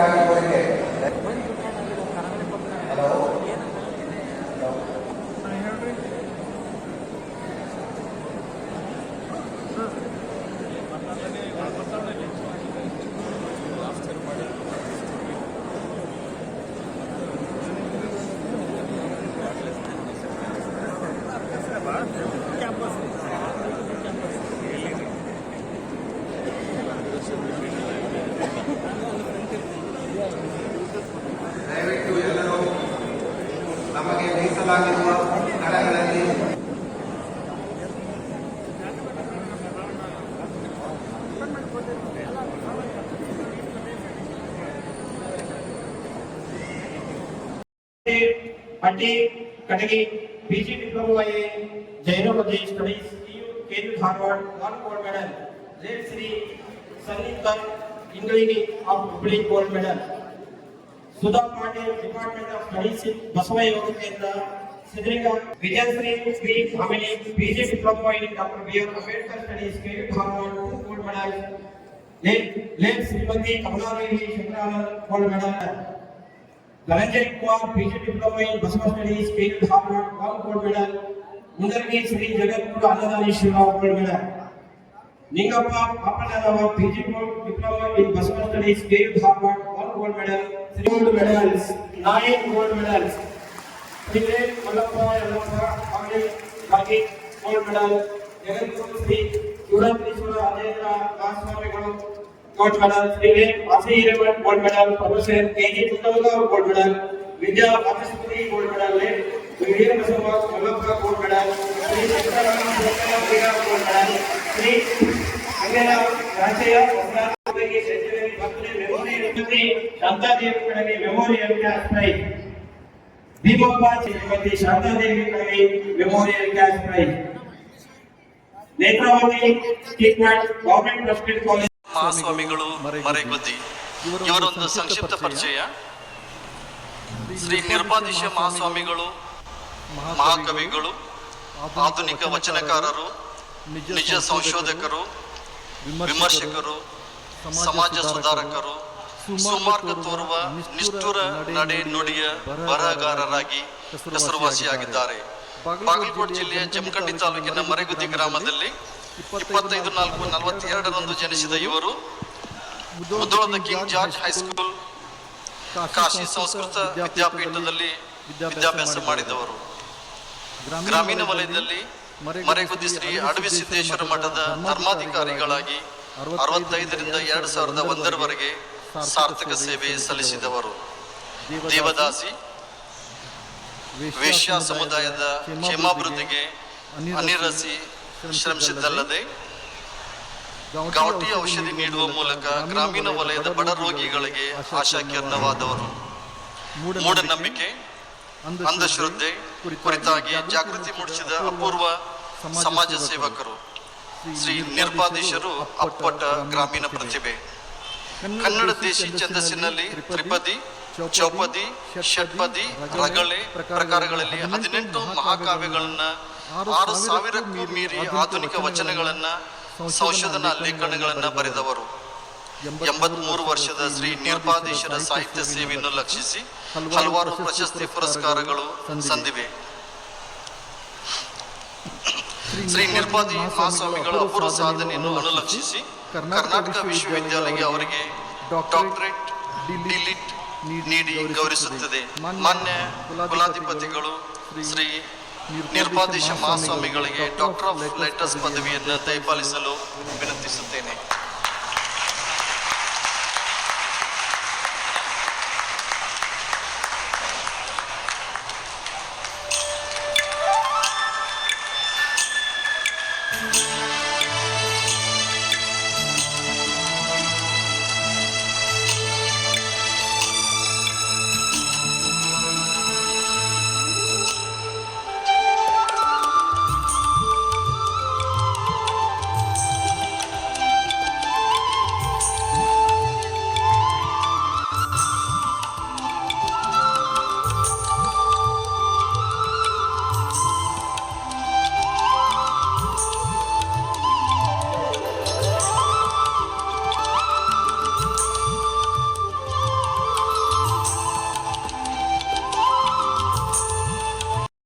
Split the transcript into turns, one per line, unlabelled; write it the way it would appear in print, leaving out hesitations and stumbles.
ಅವರಿಗಾಗಿ ಕೋರಿಕೆ. ಹಲೋ ದಯವಿಟ್ಟು ಎಲ್ಲರೂ ನಮಗೆ ಮೀಸಲಾಗಿರುವ ಸ್ಥಳಗಳಲ್ಲಿ
Andi, Katagi, PG Diploma in Jainology Studies, KU Harvard, 1 gold medal. Late Sri Sanita English of Public gold medal. Sudha Patil, Department of Studies in Baswai Yoga Kendra, Sidringa, Vijayasri, Sri Family, PG Diploma in Dr. B.R. Ambedkar Studies, KU Harvard, 2 gold medal. Late Srimati Kamaladevi Shankara, gold medal. Dhananjay Kumar, PG Diploma in Basma Studies, KU Harvard, 1 gold medal. Mundargi Sri Jagatpur Annadani Shiva, gold medal. Ningappa Appanarava, PG Diploma in Basma Studies, KU Harvard, 1 gold medal. 3 gold medals, 9 gold medals. Sri Mallappa Yallappa Pagdi Bagi, gold medal. Jagatpur Sri Yudakrishwara Ajendra Daswamigalu, gold medal. Sri Asi Hireman, gold medal. Professor K.G. Tuttavaga, gold medal. Vidya Bhattacharya, gold medal. Vidya Basava Mallappa, gold medal. Sri Shankarama Shankarama, gold medal. Sri Angela Rajaya Vasanthavagi Centenary Birthday Memorial Shanta Devi Kadagi Memorial Cash Prize. Deepappa Chiripati Shanta Devi Kadagi Memorial Cash Prize. Netravati Kikmat Government Trusted College.
ಮಹಾಸ್ವಾಮಿಗಳು ಮರೆಗುದ್ದಿ ಇವರೊಂದು ಸಂಕ್ಷಿಪ್ತ ಪರಿಚಯ. ಶ್ರೀ ನಿರ್ಪಾದೀಶ ಮಹಾಸ್ವಾಮಿಗಳು ಮಹಾಕವಿಗಳು, ಆಧುನಿಕ ವಚನಕಾರರು, ನಿಜ ಸಂಶೋಧಕರು, ವಿಮರ್ಶಕರು, ಸಮಾಜ ಸುಧಾರಕರು, ಸುಮಾರ್ಗ ತೋರುವ ನಿಷ್ಠುರ ನಡೆ ನುಡಿಯ ಬರಹಗಾರರಾಗಿ ಹೆಸರುವಾಸಿಯಾಗಿದ್ದಾರೆ. ಬಾಗಲಕೋಟೆ ಜಿಲ್ಲೆಯ ಜಮಖಂಡಿ ತಾಲೂಕಿನ ಮರೆಗುದ್ದಿ ಗ್ರಾಮದಲ್ಲಿ 25/4/42 ಜನಿಸಿದ ಇವರು ಮುಧೋಳದ king George high school, Kashi Sanskrit ವಿದ್ಯಾಪೀಠದಲ್ಲಿ ವಿದ್ಯಾಭ್ಯಾಸ ಮಾಡಿದವರು. ಗ್ರಾಮೀಣ ವಲಯದಲ್ಲಿ ಮರೆಗುದ್ದಿ ಶ್ರೀ ಅಡವಿ ಸಿದ್ದೇಶ್ವರ ಮಠದ ಧರ್ಮಾಧಿಕಾರಿಗಳಾಗಿ 65ರಿಂದ 2001 ಸಾರ್ಥಕ ಸೇವೆ ಸಲ್ಲಿಸಿದವರು. ದೇವದಾಸಿ ವೇಶ್ಯ ಸಮುದಾಯದ ಕ್ಷೇಮಾಭಿವೃದ್ಧಿಗೆ ಅನಿರಸಿ ಶ್ರಮಿಸಿದ್ದಲ್ಲದೆ ಗೌಟಿ ಔಷಧಿ ನೀಡುವ ಮೂಲಕ ಗ್ರಾಮೀಣ ವಲಯದ ಬಡ ರೋಗಿಗಳಿಗೆ ಆಶಾಕಿರಣವಾದವರು. ಮೂಢನಂಬಿಕೆ, ಅಂಧಶ್ರದ್ಧೆ ಕುರಿತಾಗಿ ಜಾಗೃತಿ ಮೂಡಿಸಿದ ಅಪೂರ್ವ ಸಮಾಜ ಸೇವಕರು. ಶ್ರೀ ನಿರ್ಪಾದೀಶರು ಅಪ್ಪಟ ಗ್ರಾಮೀಣ ಪ್ರತಿಭೆ. ಕನ್ನಡ ದೇಶಿ ಛಂದಸ್ಸಿನಲ್ಲಿ ತ್ರಿಪದಿ, ಚೌಪದಿ, ಷಟ್ಪದಿ, ರಗಳೆ ಪ್ರಕಾರಗಳಲ್ಲಿ 18 ಮಹಾಕಾವ್ಯಗಳನ್ನ, 6,000ಕ್ಕೂ ಮೀರಿ ಆಧುನಿಕ ವಚನಗಳನ್ನ, ಸಂಶೋಧನಾ ಲೇಖನಗಳನ್ನ ಬರೆದವರು. 83 ವರ್ಷದ ಶ್ರೀ ನಿರ್ಪಾದೀಶರ ಸಾಹಿತ್ಯ ಸೇವೆಯನ್ನು ಲಕ್ಷಿಸಿ ಹಲವಾರು ಪ್ರಶಸ್ತಿ ಪುರಸ್ಕಾರಗಳು ಸಂದಿವೆ. ಶ್ರೀ ನಿರ್ಪಾದಿ ಮಹಾಸ್ವಾಮಿಗಳ ಅಪೂರ್ವ ಸಾಧನೆಯನ್ನು ಅನುಲಕ್ಷಿಸಿ ಕರ್ನಾಟಕ ವಿಶ್ವವಿದ್ಯಾಲಯ ಅವರಿಗೆ ಡಾಕ್ಟರೇಟ್ ಡಿಲಿಟ್ ನೀಡಿ ಗೌರವಿಸುತ್ತದೆ. ಮಾನ್ಯ ಕುಲಾಧಿಪತಿಗಳು ಶ್ರೀ ನಿರ್ಪಾದೀಶ ಮಹಾಸ್ವಾಮಿಗಳಿಗೆ ಡಾಕ್ಟರ್ ಆಫ್ ಲೆಟರ್ಸ್ ಪದವಿಯನ್ನು ದಯಪಾಲಿಸಲು ವಿನಂತಿಸುತ್ತೇನೆ.